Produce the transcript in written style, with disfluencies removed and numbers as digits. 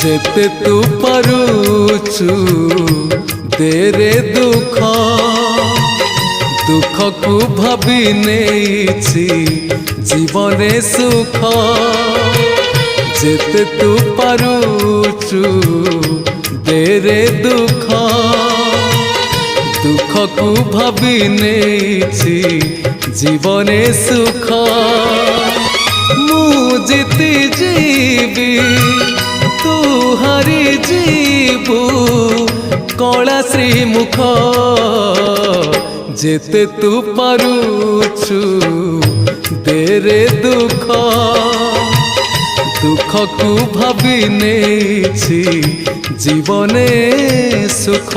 जेते तू पारुचु देरे दुख दुख को भाभी नेछि जीवने सुख जेते तू पारुचु देरे दुख दुख को भाभी नेछि जीवने सुख मु जीती जीवी तू हारी जीवु कला श्रीमुख जेते तू पारुचु देरे दुख दुख को भाभी नेछि जीवने सुख।